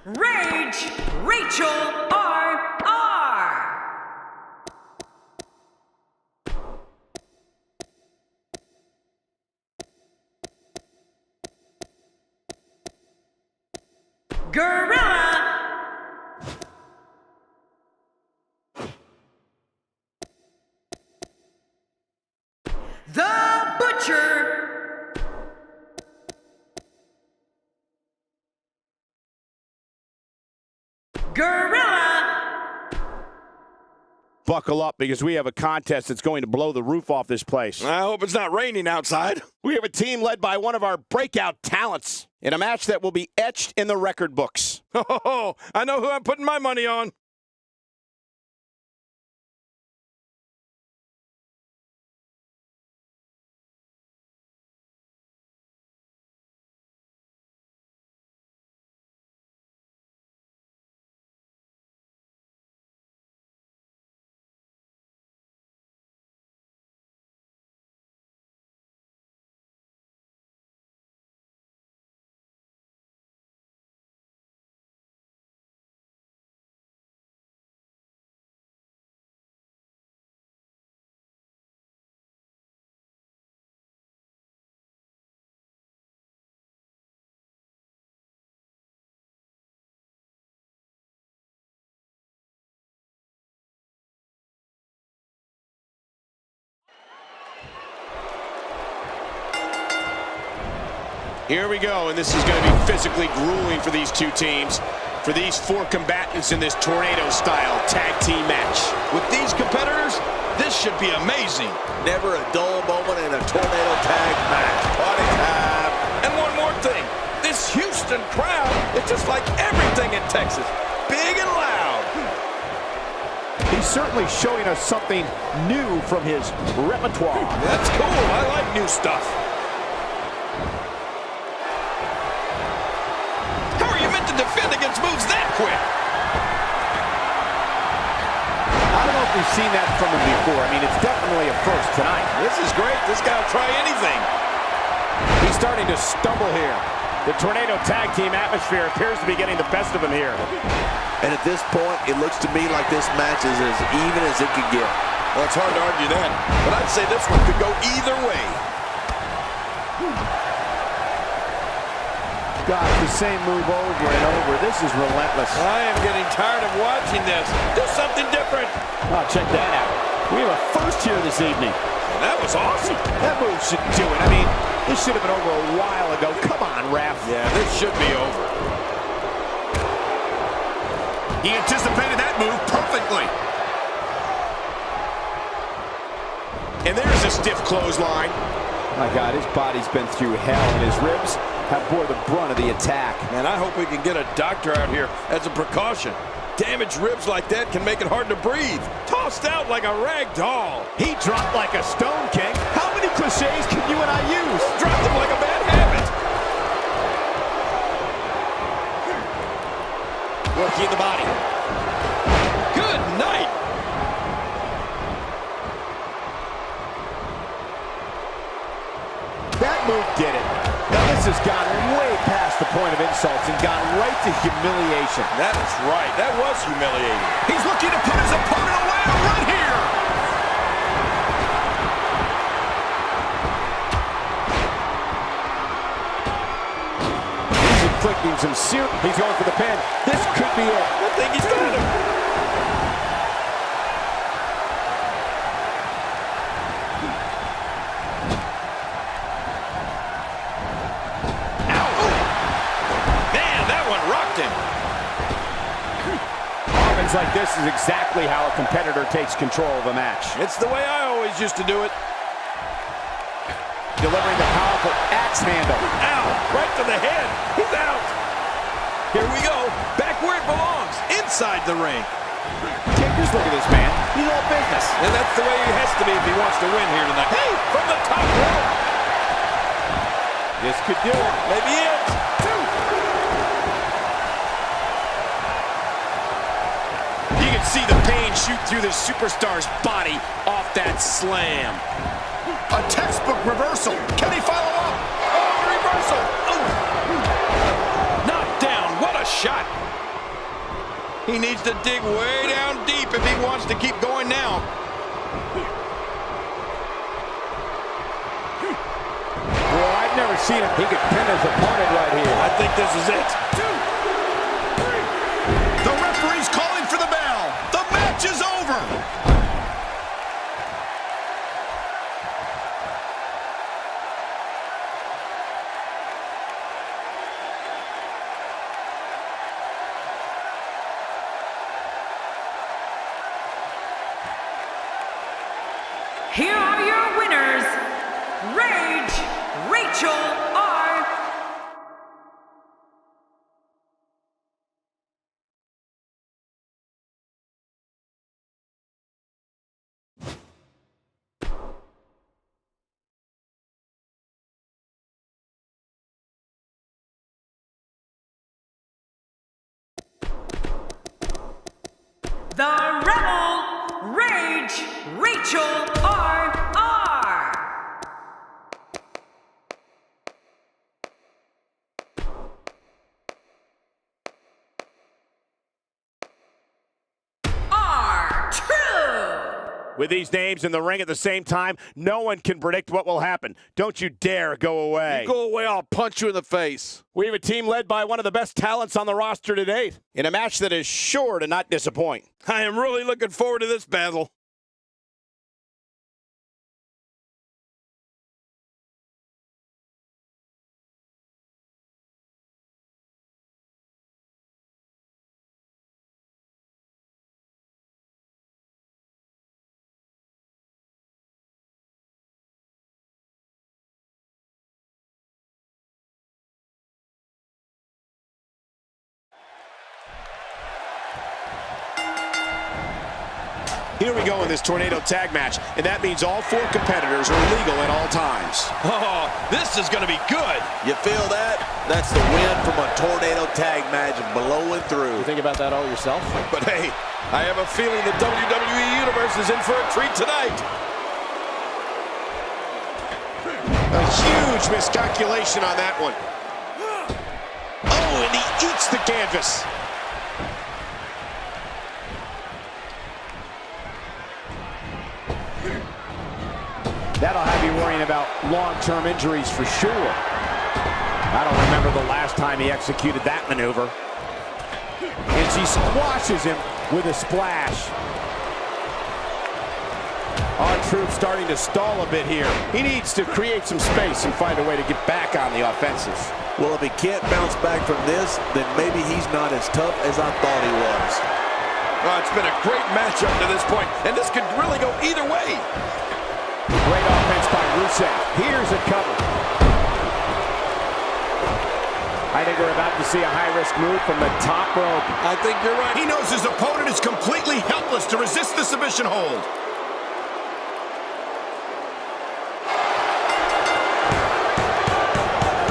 Rage Rachel R.R. Gorilla. The Butcher. Gorilla. Buckle up because we have a contest that's going to blow the roof off this place. I hope it's not raining outside. We have a team led by one of our breakout talents in a match that will be etched in the record books. Oh, I know who I'm putting my money on. Here we go, and this is going to be physically grueling for these two teams, for these four combatants in this tornado-style tag team match. With these competitors, this should be amazing. Never a dull moment in a tornado tag match. Party time. And one more thing, this Houston crowd is just like everything in Texas. Big and loud. He's certainly showing us something new from his repertoire. That's cool. I like new stuff. How are you meant to defend against moves that quick? I don't know if we've seen that from him before. I mean, it's definitely a first tonight. This is great. This guy will try anything. He's starting to stumble here. The tornado tag team atmosphere appears to be getting the best of him here. And at this point, it looks to me like this match is as even as it could get. Well, it's hard to argue that, but I'd say this one could go either way. Got the same move over and over. This is relentless. I am getting tired of watching this. Do something different. Oh, check that out. We have a first here this evening. Well, that was awesome. That move should do it. I mean, this should have been over a while ago. Come on, ref. Yeah, this should be over. He anticipated that move perfectly. And there's a stiff clothesline. My God, his body's been through hell, and his ribs have bore the brunt of the attack. Man, I hope we can get a doctor out here as a precaution. Damaged ribs like that can make it hard to breathe. Tossed out like a rag doll. He dropped like a stone, King. How many cliches can you and I use? Dropped him like a bad habit. Working the body. Good night. That move did it. Now this has gone way past the point of insults and gone right to humiliation. That is right. That was humiliating. He's looking to put his opponent away right here. He's inflicting some serious. He's going for the pin. This could be it. I think he's got him. Like this is exactly how a competitor takes control of a match. It's the way I always used to do it. Delivering the powerful axe handle. Ow! Right to the head. He's out. Here we go. Back where it belongs. Inside the ring. Kickers, look at this man. He's all business. And that's the way he has to be if he wants to win here tonight. Hey! From the top rope. This could do it. Maybe it. See the pain shoot through the superstar's body off that slam. A textbook reversal. Can he follow up? Oh, reversal. Oh. Knocked down. What a shot. He needs to dig way down deep if he wants to keep going now. Well, I've never seen him. He could pin his opponent right here. I think this is it. 2, 3. The referee's calling for the bell. The match is over. Here are your winners, Rachel R. The Rebel, Rachel R. With these names in the ring at the same time, no one can predict what will happen. Don't you dare go away. You go away, I'll punch you in the face. We have a team led by one of the best talents on the roster to date, in a match that is sure to not disappoint. I am really looking forward to this battle. Here we go in this tornado tag match, and that means all 4 competitors are legal at all times. Oh, this is going to be good. You feel that? That's the win from a tornado tag match blowing through. You think about that all yourself? But hey, I have a feeling the WWE Universe is in for a treat tonight. A huge miscalculation on that one. Oh, and he eats the canvas. That'll have you worrying about long-term injuries for sure. I don't remember the last time he executed that maneuver. And she squashes him with a splash. Our troop's starting to stall a bit here. He needs to create some space and find a way to get back on the offensive. Well, if he can't bounce back from this, then maybe he's not as tough as I thought he was. Oh, it's been a great match up to this point, and this could really go either way. Great offense by Rusev. Here's a cover. I think we're about to see a high-risk move from the top rope. I think you're right. He knows his opponent is completely helpless to resist the submission hold.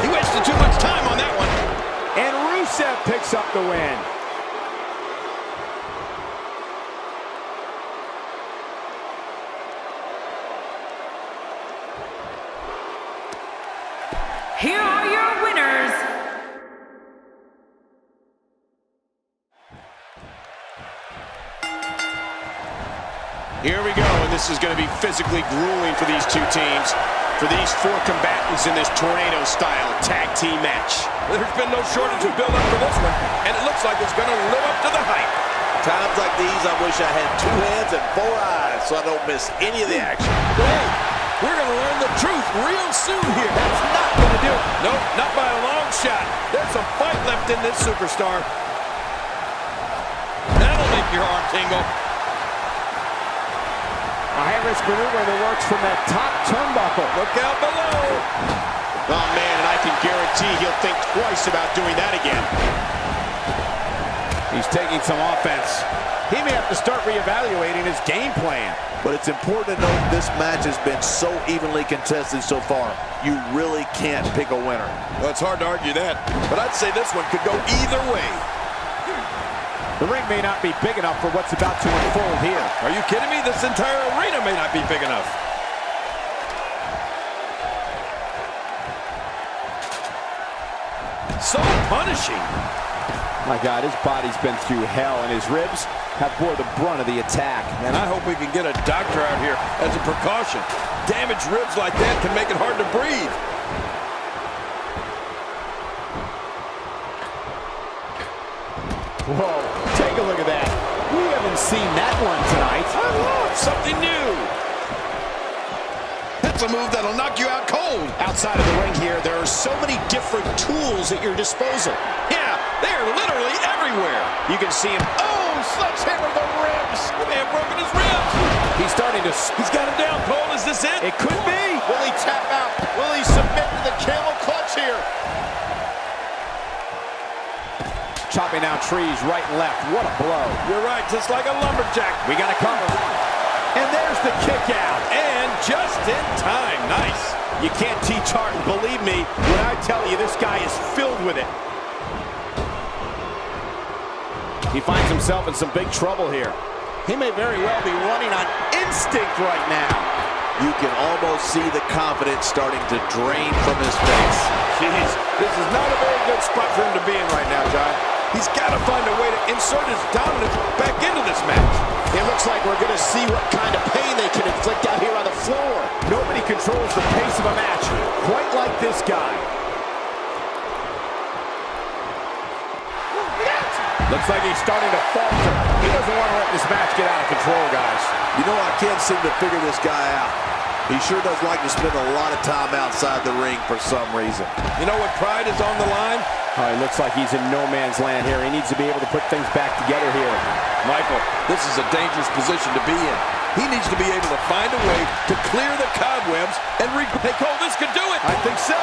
He wasted too much time on that one. And Rusev picks up the win. Here are your winners, Here we go, and this is going to be physically grueling for these 2 teams. For these 4 combatants in this tornado-style tag team match. There's been no shortage of build-up for this one, and it looks like it's going to live up to the hype. Times like these, I wish I had 2 hands and 4 eyes so I don't miss any of the action. Hey, we're going to learn the truth real soon here. That's not going to do it. Nope, not by a long shot. There's some fight left in this superstar. That'll make your arm tingle. A high-risk maneuver that works from that top turnbuckle. Look out below. Oh, man, and I can guarantee he'll think twice about doing that again. He's taking some offense. He may have to start reevaluating his game plan. But it's important to note this match has been so evenly contested so far. You really can't pick a winner. Well, it's hard to argue that, but I'd say this one could go either way. The ring may not be big enough for what's about to unfold here. Are you kidding me? This entire arena may not be big enough. So punishing. My God, his body's been through hell, and his ribs have bore the brunt of the attack. And I hope we can get a doctor out here as a precaution. Damaged ribs like that can make it hard to breathe. Whoa, take a look at that. We haven't seen that one tonight. I love something new. That's a move that'll knock you out cold. Outside of the ring here, there are so many different tools at your disposal. Yeah, they're literally everywhere. You can see him. Oh, sledgehammer the ribs. He may have broken his ribs. He's starting to... He's got him down, Cole. Is this it? It could be. Will he tap out? Will he submit to the camel clutch here? Chopping down trees right and left. What a blow. You're right, just like a lumberjack. We got to cover. And there's the kick out. And just in time. Nice. You can't teach art, and believe me when I tell you this guy is filled with it. He finds himself in some big trouble here. He may very well be running on instinct right now. You can almost see the confidence starting to drain from his face. Jeez, this is not a very good spot for him to be in right now, John. He's got to find a way to insert his dominance back into this match. It looks like we're going to see what kind of pain they can inflict out here on the floor. Nobody controls the pace of a match quite like this guy. Looks like he's starting to falter. He doesn't want to let this match get out of control, guys. You know, I can't seem to figure this guy out. He sure does like to spend a lot of time outside the ring for some reason. You know what pride is on the line? Oh, it looks like he's in no man's land here. He needs to be able to put things back together here. Michael, this is a dangerous position to be in. He needs to be able to find a way to clear the cobwebs and hey, Cole, this could do it. I think so.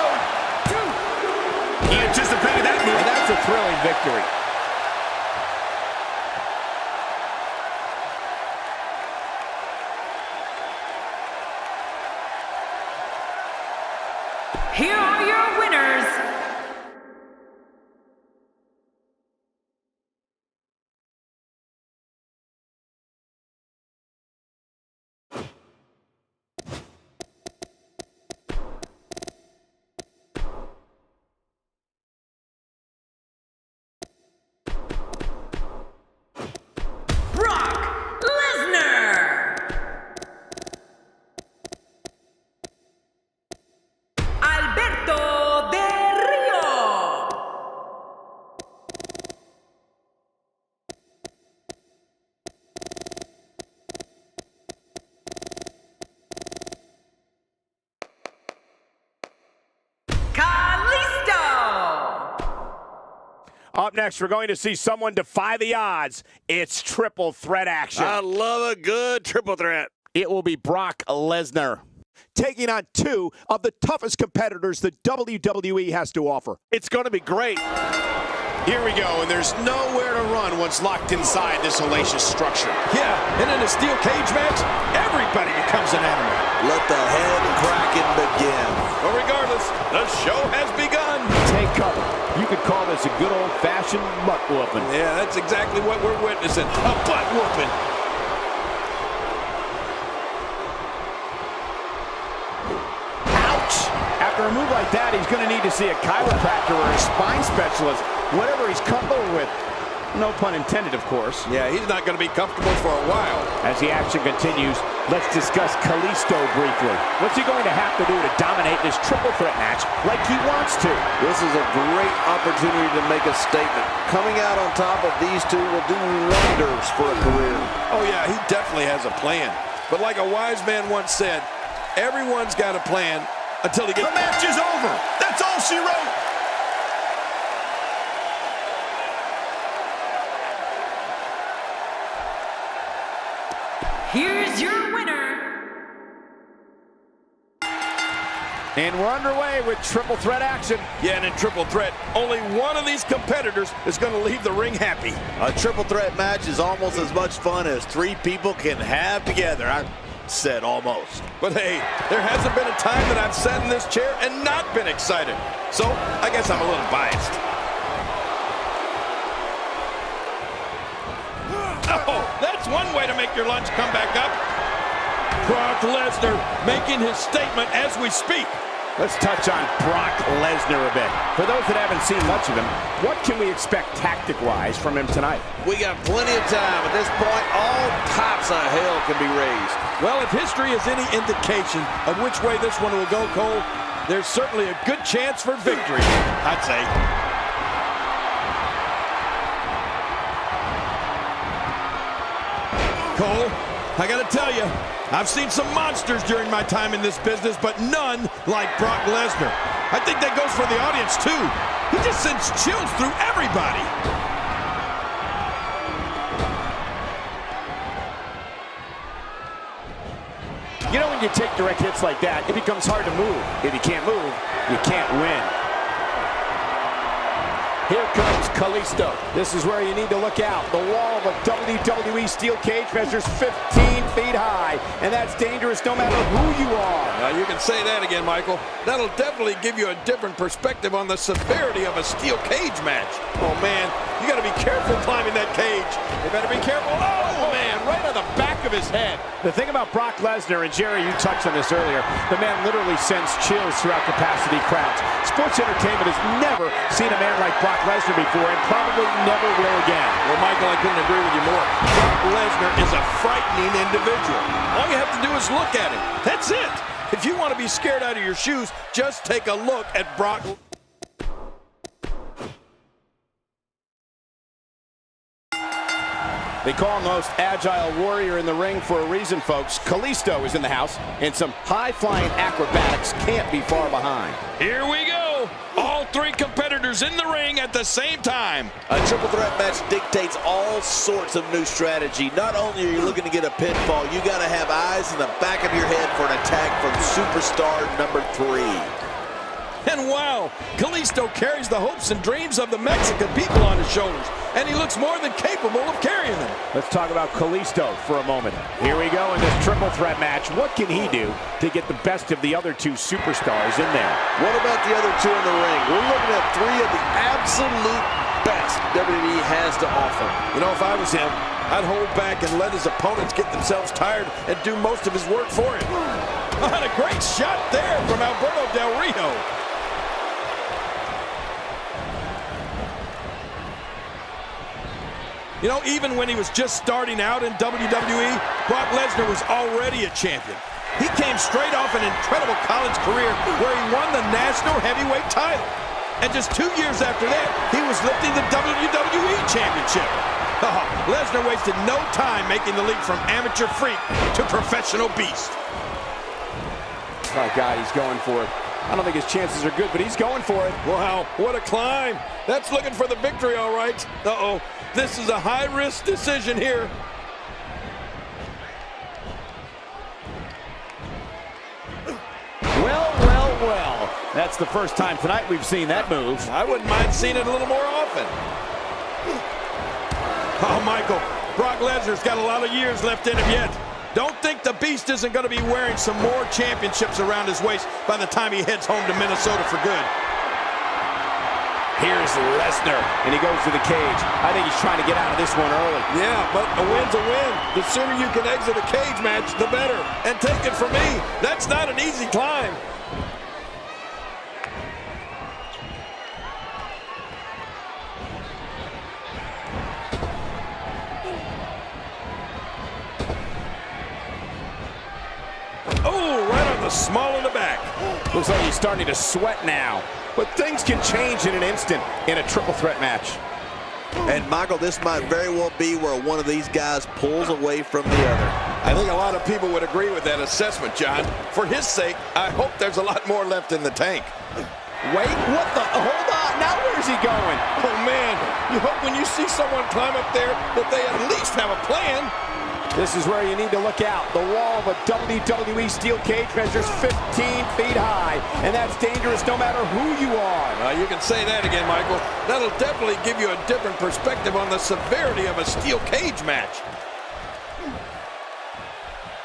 He anticipated that move. And that's a thrilling victory. Here are your winners. Brock Lesnar. Alberto Del Rio. Kalisto. Up next, we're going to see someone defy the odds. It's triple threat action. I love a good triple threat. It will be Brock Lesnar taking on two of the toughest competitors the WWE has to offer. It's going to be great. Here we go, and there's nowhere to run once locked inside this hellacious structure. Yeah, and in a steel cage match, everybody becomes an animal. Let the head cracking begin. But regardless, the show has begun. Take cover. You could call this a good old-fashioned butt whooping. Yeah, that's exactly what we're witnessing. A butt whooping. Ouch! After a move like that, he's going to need to see a chiropractor or a spine specialist, whatever he's comfortable with. No pun intended, of course. Yeah, he's not going to be comfortable for a while. As the action continues, let's discuss Kalisto briefly. What's he going to have to do to dominate this triple threat match like he wants to? This is a great opportunity to make a statement. Coming out on top of these two will do wonders for a career. Oh, yeah, he definitely has a plan. But like a wise man once said, everyone's got a plan until he gets... The match is over. That's all she wrote. Here's your winner. And we're underway with triple threat action. Yeah, and in triple threat, only one of these competitors is going to leave the ring happy. A triple threat match is almost as much fun as three people can have together. I said almost. But hey, there hasn't been a time that I've sat in this chair and not been excited. So I guess I'm a little biased. Oh, that's one way to make your lunch come back up. Brock Lesnar making his statement as we speak. Let's touch on Brock Lesnar a bit. For those that haven't seen much of him, what can we expect tactic-wise from him tonight? We got plenty of time. At this point, all types of hell can be raised. Well, if history is any indication of which way this one will go, Cole, there's certainly a good chance for victory, I'd say. Cole, I gotta tell you, I've seen some monsters during my time in this business, but none like Brock Lesnar. I think that goes for the audience, too. He just sends chills through everybody. You know, when you take direct hits like that, it becomes hard to move. If you can't move, you can't win. Here comes Kalisto. This is where you need to look out. The wall of a WWE steel cage measures 15 feet high, and that's dangerous no matter who you are. You can say that again, Michael. That'll definitely give you a different perspective on the severity of a steel cage match. Oh, man, you got to be careful climbing that cage. You better be careful. Oh, man, right on the back of his head. The thing about Brock Lesnar, and Jerry, you touched on this earlier, the man literally sends chills throughout capacity crowds. Sports entertainment has never seen a man like Brock Lesnar before, and probably never will again. Well, Michael, I couldn't agree with you more. Brock Lesnar is a frightening individual. All you have to do is look at him. That's it. If you want to be scared out of your shoes, just take a look at Brock. They call him the most agile warrior in the ring for a reason, folks. Kalisto is in the house, and some high-flying acrobatics can't be far behind. Here we go. All three competitors in the ring at the same time. A triple threat match dictates all sorts of new strategy. Not only are you looking to get a pinfall, you got to have eyes in the back of your head for an attack from superstar number 3. And wow, Kalisto carries the hopes and dreams of the Mexican people on his shoulders, and he looks more than capable of carrying them. Let's talk about Kalisto for a moment. Here we go in this triple threat match. What can he do to get the best of the other two superstars in there? What about the other two in the ring? We're looking at 3 of the absolute best WWE has to offer. You know, if I was him, I'd hold back and let his opponents get themselves tired and do most of his work for him. What a great shot there from Alberto Del Rio. You know, even when he was just starting out in WWE, Brock Lesnar was already a champion. He came straight off an incredible college career where he won the National Heavyweight title. And just 2 years after that, he was lifting the WWE Championship. Lesnar wasted no time making the leap from amateur freak to professional beast. My God, he's going for it. I don't think his chances are good, but he's going for it. Wow, what a climb. That's looking for the victory, all right. Uh-oh, this is a high-risk decision here. Well, well, well. That's the first time tonight we've seen that move. I wouldn't mind seeing it a little more often. Oh, Michael, Brock Lesnar's got a lot of years left in him yet. Don't think the Beast isn't going to be wearing some more championships around his waist by the time he heads home to Minnesota for good. Here's Lesnar, and he goes to the cage. I think he's trying to get out of this one early. Yeah, but a win's a win. The sooner you can exit a cage match, the better. And take it from me, that's not an easy climb. Oh, right on the small of the back. Looks like he's starting to sweat now. But things can change in an instant in a triple threat match. And Michael, this might very well be where one of these guys pulls away from the other. I think a lot of people would agree with that assessment, John. For his sake, I hope there's a lot more left in the tank. Wait, what the? Hold on, now where's he going? Oh, man, you hope when you see someone climb up there that they at least have a plan. This is where you need to look out. The wall of a WWE steel cage measures 15 feet high, and that's dangerous no matter who you are. You can say that again, Michael. That'll definitely give you a different perspective on the severity of a steel cage match.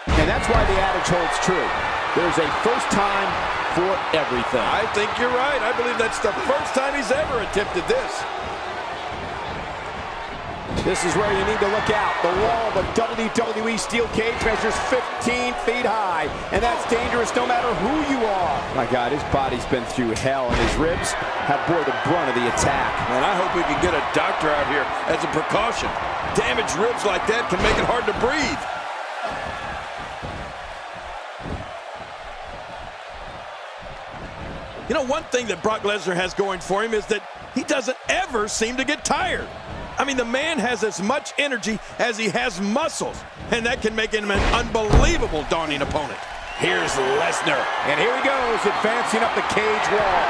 And that's why the adage holds true. There's a first time for everything. I think you're right. I believe that's the first time he's ever attempted this. This is where you need to look out. The wall of a WWE steel cage measures 15 feet high, and that's dangerous no matter who you are. My God, his body's been through hell, and his ribs have bore the brunt of the attack. Man, I hope we can get a doctor out here as a precaution. Damaged ribs like that can make it hard to breathe. You know, one thing that Brock Lesnar has going for him is that he doesn't ever seem to get tired. I mean, the man has as much energy as he has muscles, and that can make him an unbelievable daunting opponent. Here's Lesnar, and here he goes, advancing up the cage wall.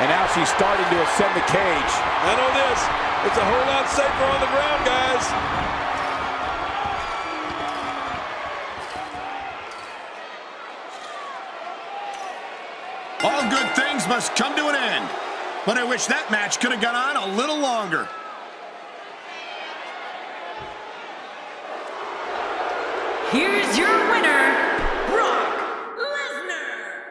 And now she's starting to ascend the cage. I know this. It's a whole lot safer on the ground, guys. All good things must come to an end. But I wish that match could have gone on a little longer. Here's your winner, Brock Lesnar.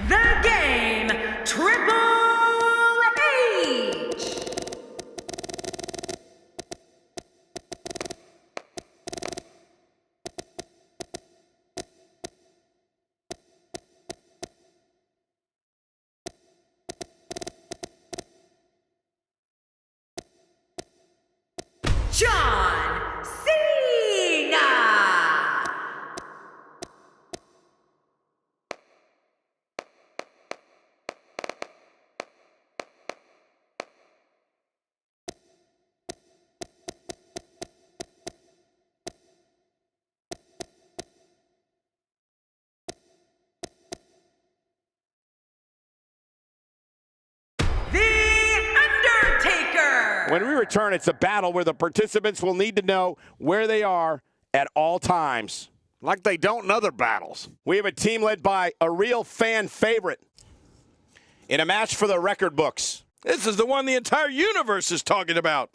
The Game, Triple H. John Cena. When we return, it's a battle where the participants will need to know where they are at all times. Like they don't in other battles. We have a team led by a real fan favorite in a match for the record books. This is the one the entire universe is talking about.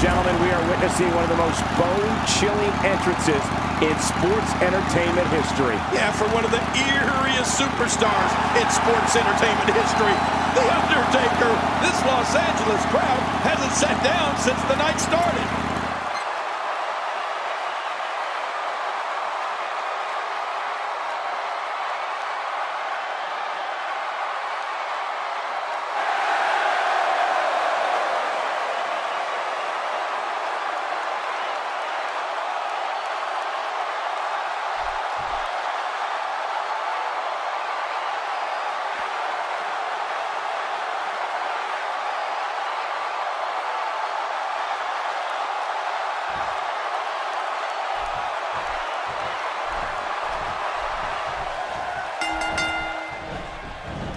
Gentlemen, we are witnessing one of the most bone-chilling entrances in sports entertainment history. Yeah, for one of the eeriest superstars in sports entertainment history, The Undertaker. This Los Angeles crowd hasn't sat down since the night started.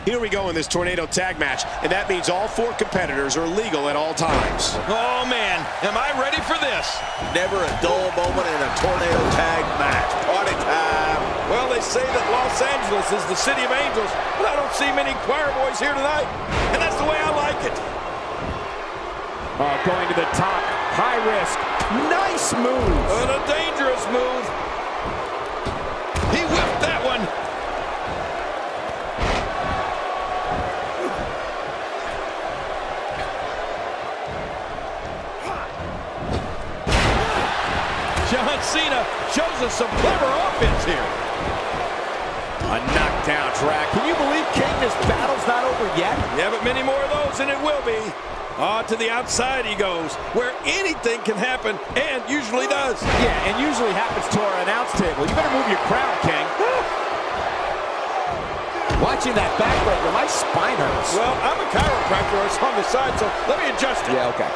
Here we go in this tornado tag match, and that means all 4 competitors are legal at all times. Oh, man, am I ready for this? Never a dull moment in a tornado tag match. Party time. Well, they say that Los Angeles is the city of angels, but I don't see many choir boys here tonight, and that's the way I like it. Going to the top, high risk, nice move. And a dangerous move. He whipped that one. John Cena shows us some clever offense here. A knockdown track. Can you believe, King, this battle's not over yet? Yeah, but many more of those, and it will be. To the outside he goes, where anything can happen, and usually does. Yeah, and usually happens to our announce table. You better move your crown, King. Watching that backbreaker, my spine hurts. Well, I'm a chiropractor. It's on the side, so let me adjust it. Yeah, okay.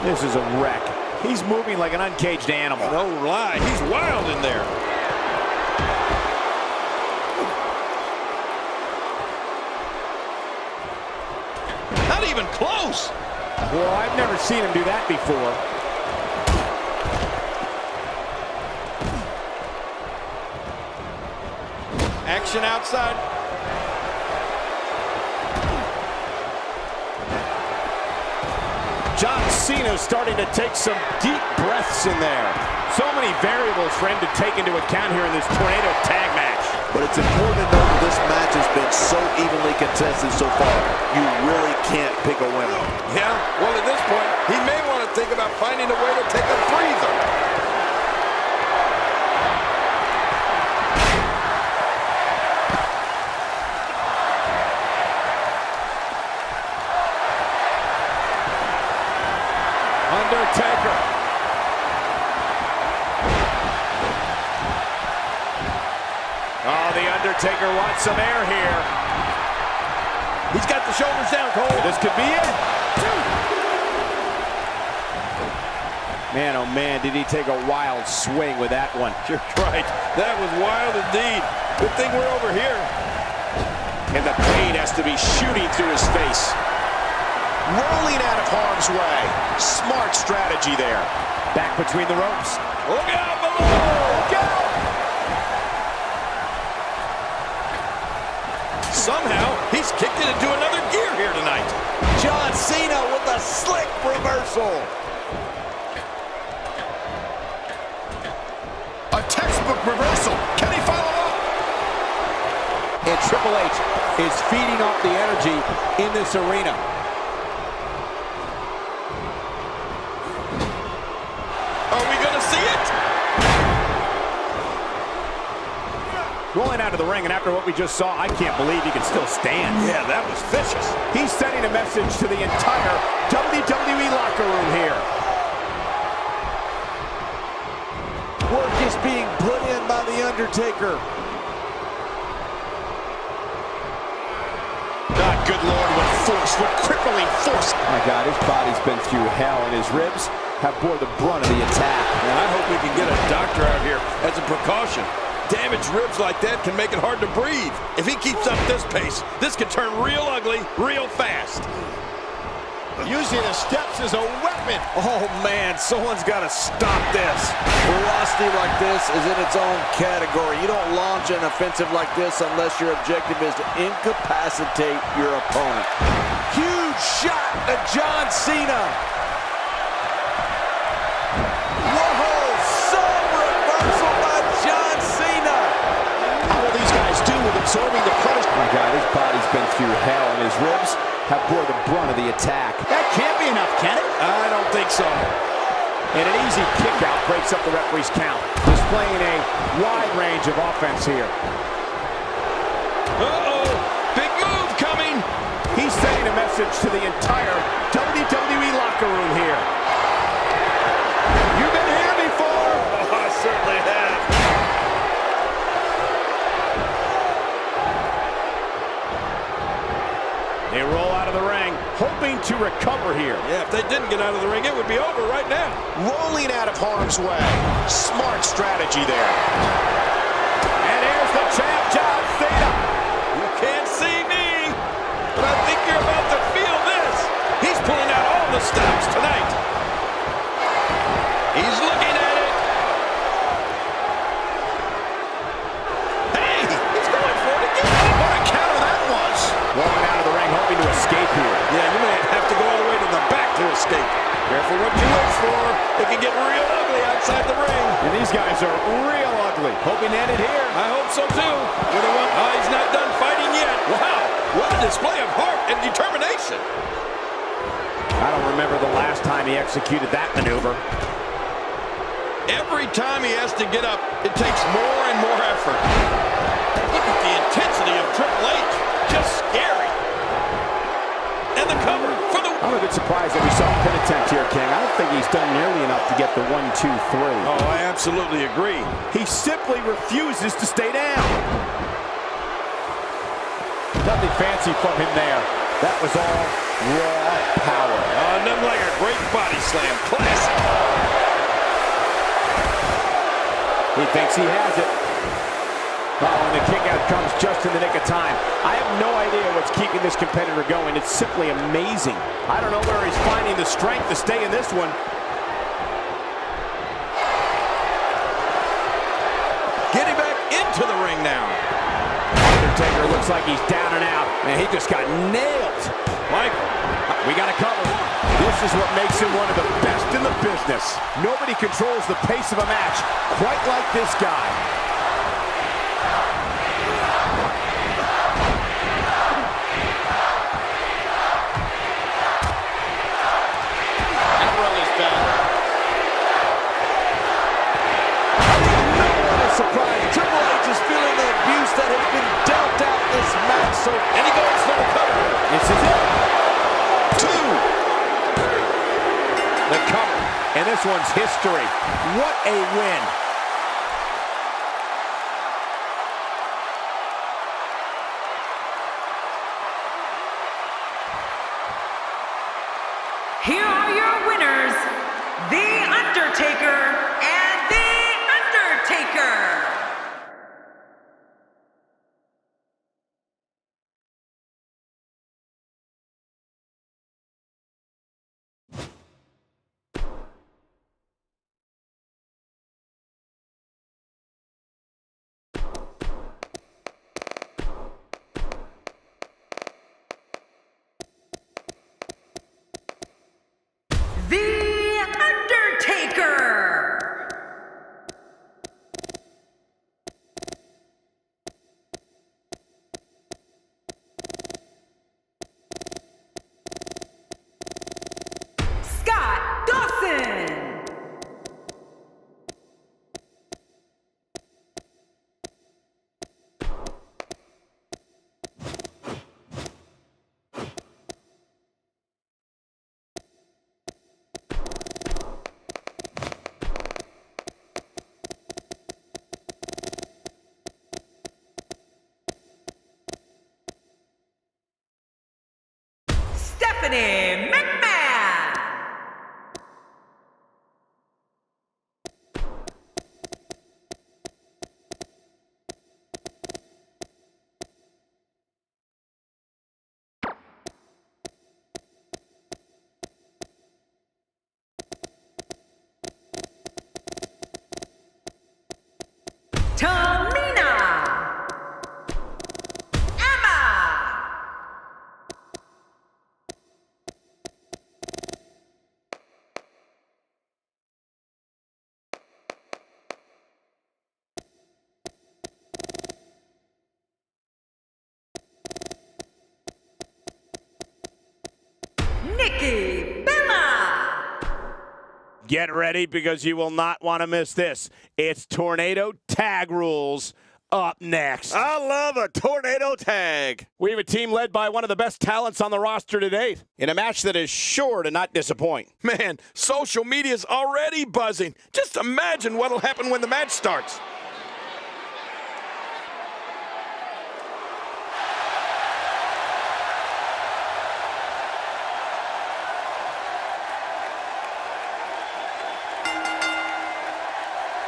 This is a wreck. He's moving like an uncaged animal. No lie, he's wild in there. Not even close. Well, I've never seen him do that before. Action outside. John Cena's starting to take some deep breaths in there. So many variables for him to take into account here in this tornado tag match. But it's important to know that this match has been so evenly contested so far. You really can't pick a winner. Yeah, well, at this point, he may want to think about finding a way to take a breather. Undertaker. Oh, the Undertaker wants some air here. He's got the shoulders down, Cole. This could be it. Man, oh man, did he take a wild swing with that one. You're right. That was wild indeed. Good thing we're over here. And the pain has to be shooting through his face. Rolling out of harm's way. Smart strategy there. Back between the ropes. Look out below! Look out! Somehow, he's kicked it into another gear here tonight. John Cena with a slick reversal. A textbook reversal. Can he follow up? And Triple H is feeding off the energy in this arena. Are we going to see it? Rolling out of the ring, and after what we just saw, I can't believe he can still stand. Yeah, that was vicious. He's sending a message to the entire WWE locker room here. Work is being put in by The Undertaker. God, good Lord, what force, what crippling force. My God, his body's been through hell, and his ribs have bore the brunt of the attack. And I hope we can get a doctor out here as a precaution. Damaged ribs like that can make it hard to breathe. If he keeps up this pace, this could turn real ugly real fast. Using the steps as a weapon. Oh man, someone's got to stop this. Velocity like this is in its own category. You don't launch an offensive like this unless your objective is to incapacitate your opponent. Huge shot to John Cena. Whoa, some reversal by John Cena. How will these guys do with absorbing the punishment? My God, his body's been through hell, and his ribs have bore the brunt of the attack. That can't be enough, can it? I don't think so. And an easy kick out breaks up the referee's count, displaying a wide range of offense here. Uh-oh, big move coming. He's sending a message to the entire WWE locker room here. You've been here before. Oh, I certainly have. They roll out of the ring, hoping to recover here. Yeah, if they didn't get out of the ring, it would be over right now. Rolling out of harm's way. Smart strategy there. And champ, John Cena. You can't see me, but I think you're about to feel this. He's pulling out all the stops tonight. He's looking at it. Hey, he's going for it again. What a counter that was. Rolling out of the ring, hoping to escape here. Yeah, you may have to go all the way to the back to escape. Careful what you wish for. It can get real ugly outside the ring. And these guys are real ugly. Hoping to end it here. I hope so too. Oh, he's not done fighting yet. Wow, what a display of heart and determination. I don't remember the last time he executed that maneuver. Every time he has to get up, it takes more and more effort. Look at the intensity of Triple H. Just scary. And the cover for the... I'm a bit surprised that we saw a pin attempt here, King. I don't think he's done nearly enough to get the 1, 2, 3. Oh, I absolutely agree. He simply refuses to stay down. Nothing fancy from him there. That was all raw power. Nothing like a great body slam. Classic. He thinks he has it. Oh, and the kick out comes just in the nick of time. I have no idea what's keeping this competitor going. It's simply amazing. I don't know where he's finding the strength to stay in this one. Getting back into the ring now. Undertaker looks like he's down and out. Man, he just got nailed. Michael, we got to cover. This is what makes him one of the best in the business. Nobody controls the pace of a match quite like this guy. Surprise. Triple H is feeling the abuse that has been dealt out this match. So, and he goes for the cover. This is it. 2. The cover. And this one's history. What a win. Here are your winners, The Undertaker and The Undertaker. The Undertaker. Scott Dawson. Stephanie McMahon. Tamina. Emma. Nikki Bella. Get ready because you will not want to miss this. It's Tornado Tag Rules up next. I love a tornado tag. We have a team led by one of the best talents on the roster to date. In a match that is sure to not disappoint. Man, social media's already buzzing. Just imagine what'll happen when the match starts.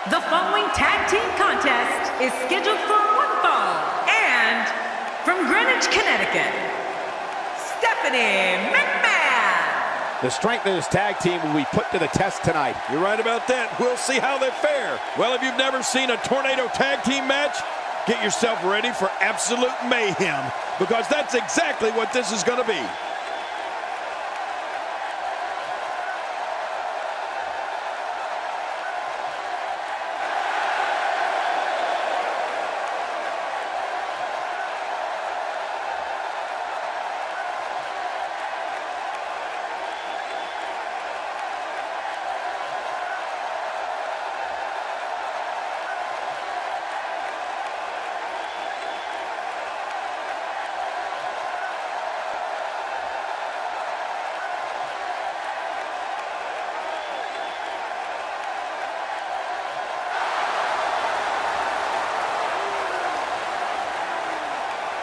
The following tag team contest is scheduled for one football. And from Greenwich, Connecticut, Stephanie McMahon. The strength of this tag team will be put to the test tonight. You're right about that. We'll see how they fare. Well, if you've never seen a tornado tag team match, get yourself ready for absolute mayhem, because that's exactly what this is going to be.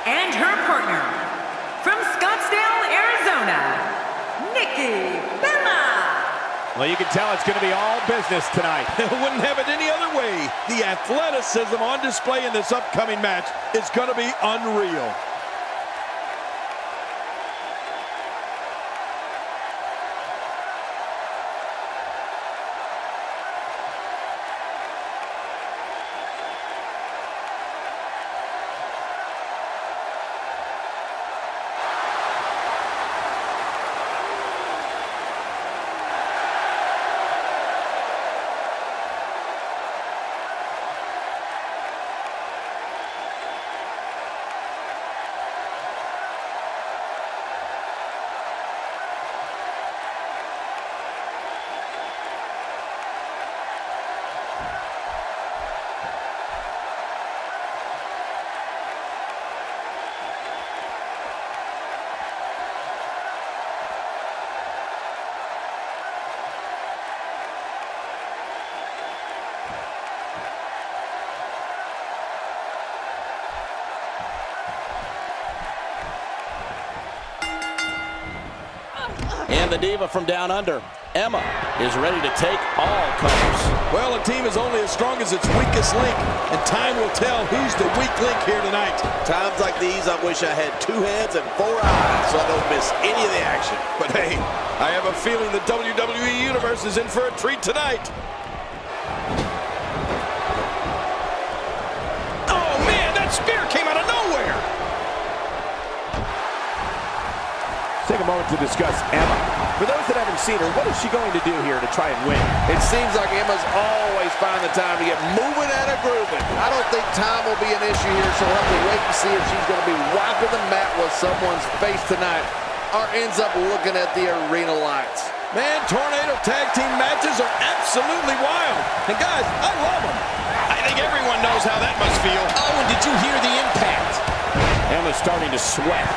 And her partner, from Scottsdale, Arizona, Nikki Bella. Well, you can tell it's going to be all business tonight. Wouldn't have it any other way. The athleticism on display in this upcoming match is going to be unreal. And the diva from down under, Emma, is ready to take all comers. Well, a team is only as strong as its weakest link, and time will tell who's the weak link here tonight. Times like these, I wish I had 2 hands and 4 eyes so I don't miss any of the action. But hey, I have a feeling the WWE Universe is in for a treat tonight. Oh, man, that spear came out of nowhere. Take a moment to discuss Emma. For those that haven't seen her, what is she going to do here to try and win? It seems like Emma's always find the time to get moving and grooving. I don't think time will be an issue here, so we'll have to wait and see if she's going to be wiping the mat with someone's face tonight, or ends up looking at the arena lights. Man, tornado tag team matches are absolutely wild. And guys, I love them. I think everyone knows how that must feel. Oh, and did you hear the impact? Emma's starting to sweat.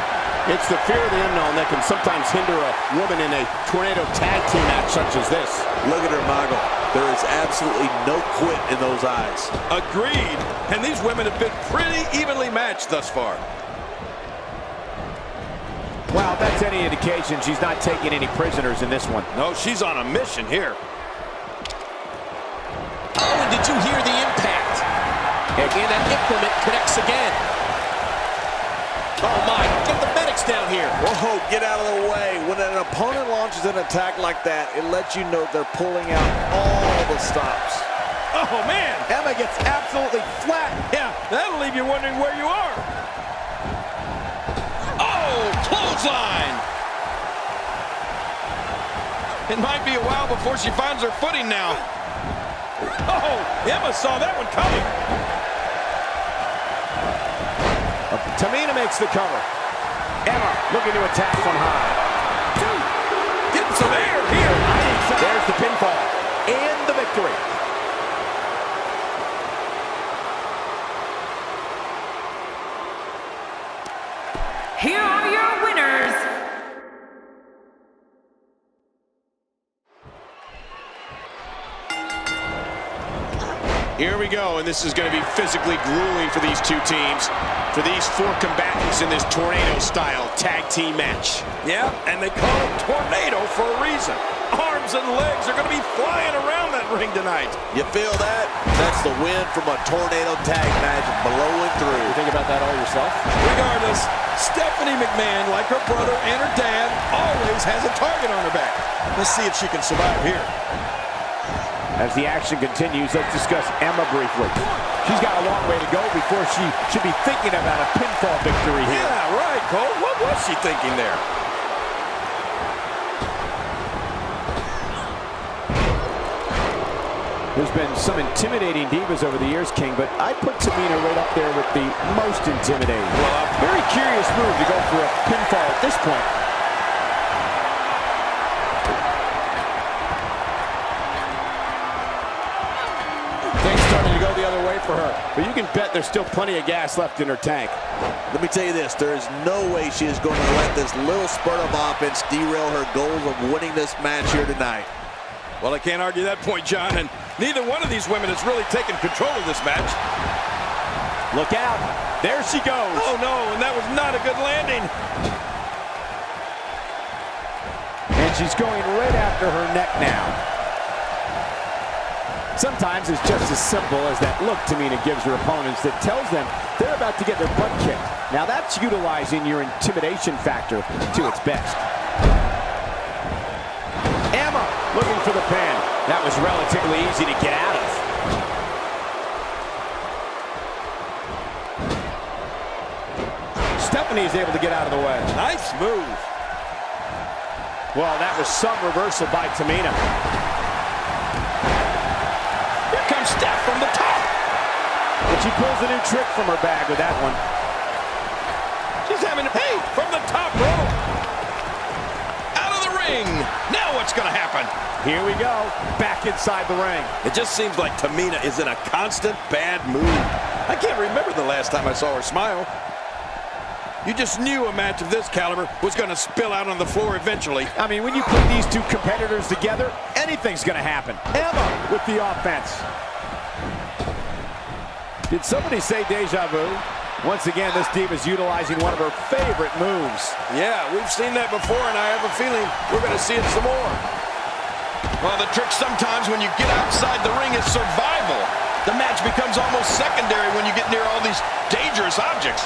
It's the fear of the unknown that can sometimes hinder a woman in a tornado tag team match such as this. Look at her, Michael. There is absolutely no quit in those eyes. Agreed. And these women have been pretty evenly matched thus far. Well, if that's any indication, she's not taking any prisoners in this one. No, she's on a mission here. Oh, and did you hear the impact? Again, that implement connects again. Oh, my. Get the medics down here. Whoa, get out of the way. When an opponent launches an attack like that, it lets you know they're pulling out all the stops. Oh, man. Emma gets absolutely flat. Yeah, that'll leave you wondering where you are. Oh, clothesline. It might be a while before she finds her footing now. Oh, Emma saw that one coming. Tamina makes the cover. Emma looking to attack from high. Getting some air here. There's the pinfall and the victory. Here are your winners. Here we go, and this is going to be physically grueling for these 2 teams, for these 4 combatants in this tornado-style tag team match. Yeah, and they call it tornado for a reason. arms and legs are going to be flying around that ring tonight. You feel that? That's the wind from a tornado tag match blowing through. You think about that all yourself? Regardless, Stephanie McMahon, like her brother and her dad, always has a target on her back. Let's see if she can survive here. As the action continues, let's discuss Emma briefly. She's got a long way to go before she should be thinking about a pinfall victory here. Yeah, right, Cole. What was she thinking there? There's been some intimidating divas over the years, King, but I put Tamina right up there with the most intimidating. Well, very curious move to go for a pinfall at this point. Things starting to go the other way for her, but you can bet there's still plenty of gas left in her tank. Let me tell you this, there is no way she is going to let this little spurt of offense derail her goals of winning this match here tonight. Well, I can't argue that point, John, and neither one of these women has really taken control of this match. Look out. There she goes. Oh, no, and that was not a good landing. And she's going right after her neck now. Sometimes it's just as simple as that look Tamina gives her opponents that tells them they're about to get their butt kicked. Now that's utilizing your intimidation factor to its best. Emma looking for the pin. That was relatively easy to get out of. Stephanie is able to get out of the way. Nice move. Well, that was some reversal by Tamina. Here comes Steph from the top. But she pulls a new trick from her bag with that one. She's having, hey, from the top rope. Out of the ring. Now what's going to happen? Here we go, back inside the ring. It just seems like Tamina is in a constant bad mood. I can't remember the last time I saw her smile. You just knew a match of this caliber was going to spill out on the floor eventually. I mean, when you put these two competitors together, anything's going to happen. Emma with the offense. Did somebody say deja vu? Once again, this diva's utilizing one of her favorite moves. Yeah, we've seen that before, and I have a feeling we're going to see it some more. Well, the trick sometimes when you get outside the ring is survival. The match becomes almost secondary when you get near all these dangerous objects.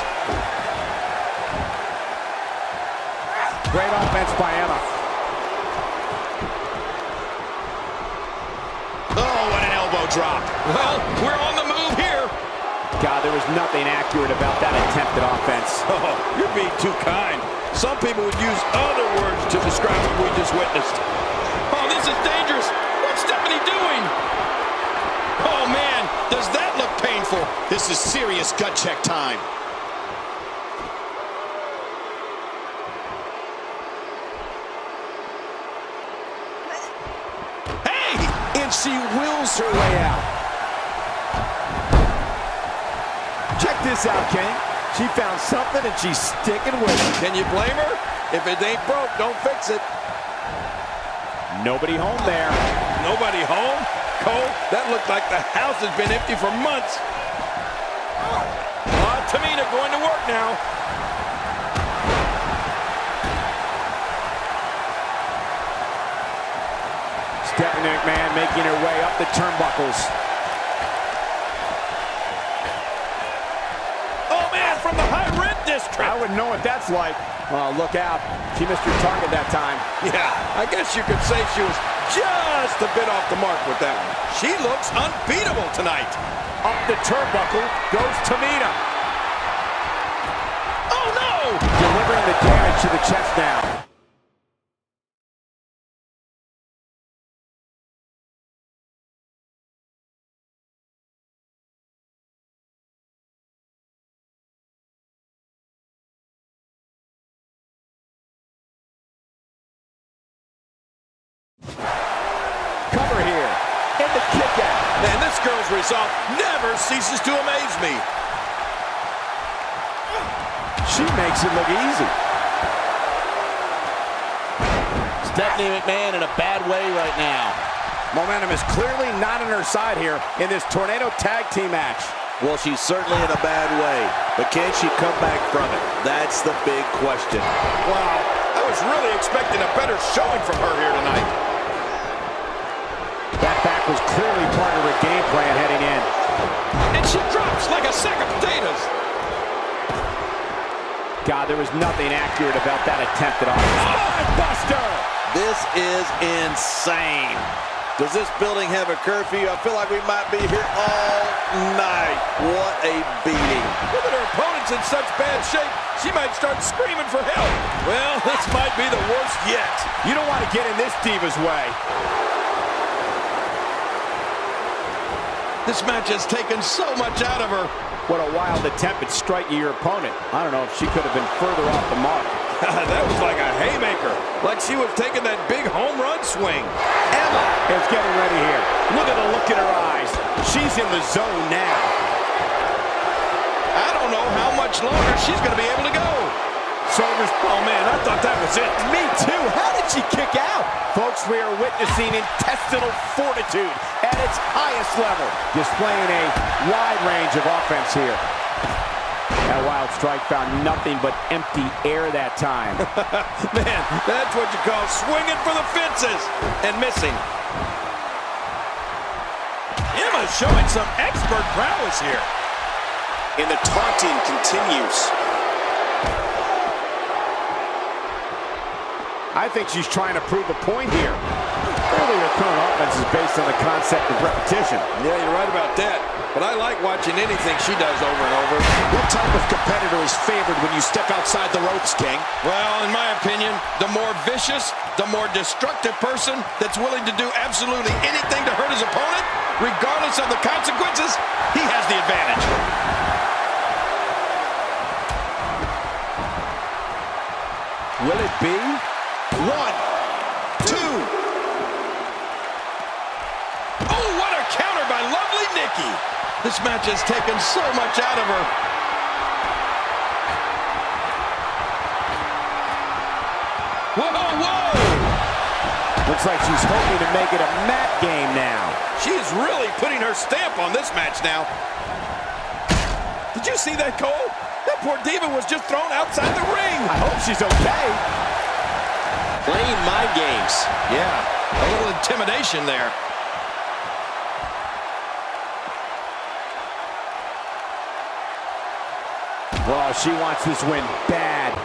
Great offense by Emma. Oh, what an elbow drop. Well, we're on the move here. God, there was nothing accurate about that attempted offense. Oh, you're being too kind. Some people would use other words to describe what we just witnessed. Oh, this is dangerous. What's Stephanie doing? Oh, man, does that look painful? This is serious gut check time. Hey! And she wills her way out. Check this out, King. She found something and she's sticking with it. Can you blame her? If it ain't broke, don't fix it. Nobody home there. Nobody home? Cole, that looked like the house has been empty for months. Tamina going to work now. Stephanie McMahon making her way up the turnbuckles. Oh, man, from the high rent district. I wouldn't know what that's like. Well, look out. She missed her target that time. Yeah, I guess you could say she was just a bit off the mark with that one. She looks unbeatable tonight. Up the turnbuckle goes Tamina. Oh, no! Delivering the damage to the chest now. Cover here. And the kick out. Man, this girl's resolve never ceases to amaze me. She makes it look easy. Stephanie McMahon in a bad way right now. Momentum is clearly not on her side here in this Tornado Tag Team match. Well, she's certainly in a bad way, but can she come back from it? That's the big question. Wow, I was really expecting a better showing from her here tonight. attack was clearly part of her game plan heading in. And she drops like a sack of potatoes. God, there was nothing accurate about that attempt at all. Buster! This is insane. Does this building have a curfew? I feel like we might be here all night. What a beating. Look at her opponent's in such bad shape, she might start screaming for help. Well, this might be the worst yet. You don't want to get in this diva's way. This match has taken so much out of her. What a wild attempt at striking your opponent. I don't know if she could have been further off the mark. That was like a haymaker. Like she was taking that big home run swing. Emma is getting ready here. Look at the look in her eyes. She's in the zone now. I don't know how much longer she's going to be able to go. Shoulders. Oh, man, I thought that was it. Me too. How did she kick out? Folks, we are witnessing intestinal fortitude at its highest level. Displaying a wide range of offense here. That wild strike found nothing but empty air that time. Man, that's what you call swinging for the fences and missing. Emma's showing some expert prowess here. And the taunting continues. I think she's trying to prove a point here. Clearly, her current offense is based on the concept of repetition. Yeah, you're right about that. But I like watching anything she does over and over. What type of competitor is favored when you step outside the ropes, King? Well, in my opinion, the more vicious, the more destructive person that's willing to do absolutely anything to hurt his opponent, regardless of the consequences, he has the advantage. Will it be? 1, 2. Oh, what a counter by lovely Nikki. This match has taken so much out of her. Whoa, whoa! Looks like she's hoping to make it a mat game now. She is really putting her stamp on this match now. Did you see that, Cole? That poor diva was just thrown outside the ring. I hope she's okay. Playing mind games. Yeah, a little intimidation there. Well, she wants this win bad.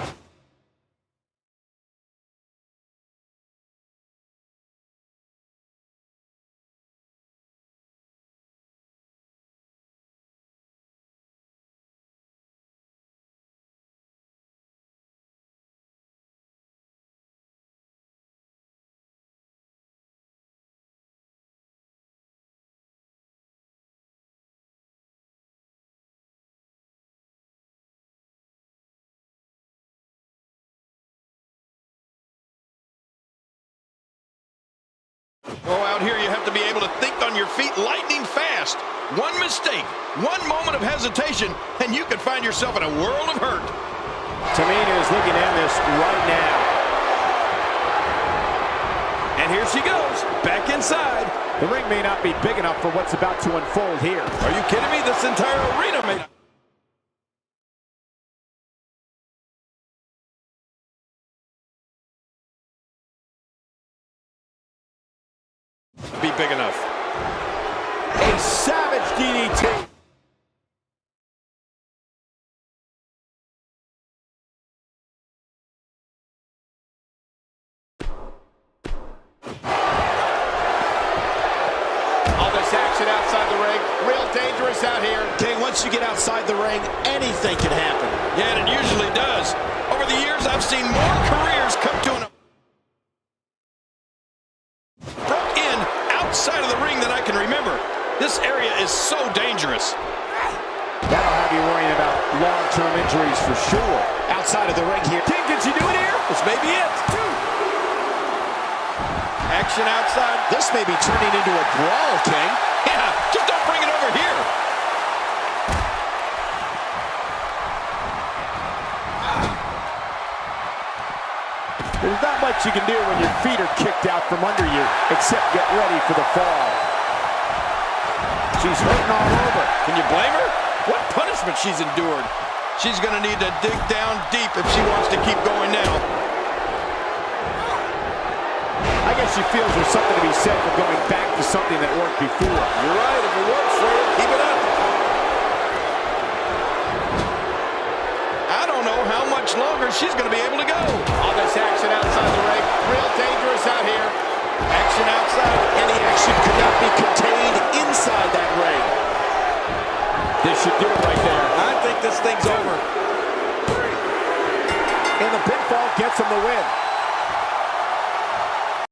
Oh, out here you have to be able to think on your feet lightning fast. One mistake, one moment of hesitation, and you could find yourself in a world of hurt. Tamina is looking to end this right now. And here she goes, back inside. The ring may not be big enough for what's about to unfold here. Are you kidding me? This entire arena may be big enough. A savage DDT. All this action outside the ring, real dangerous out here. King, once you get outside the ring, anything can happen. Yeah, and it usually does. Over the years, I've seen more careers come to an broke in outside of the ring than I can remember. This area is so dangerous. That'll have you worrying about long-term injuries for sure. Outside of the ring here. King, did she do it here? This may be it. Action outside. This may be turning into a brawl, King. Yeah, just don't bring it over here. There's not much you can do when your feet are kicked out from under you, except get ready for the fall. She's hurting all over. Can you blame her? What punishment she's endured. She's going to need to dig down deep if she wants to keep going now. I guess she feels there's something to be said for going back to something that worked before. You're right. If it works for you, keep it up. I don't know how much longer she's going to be able to go. All this action outside the ring. Real dangerous out here. Action outside. Any action could not be contained inside that ring. This should do it right there. I think this thing's over. And the pinfall gets him the win.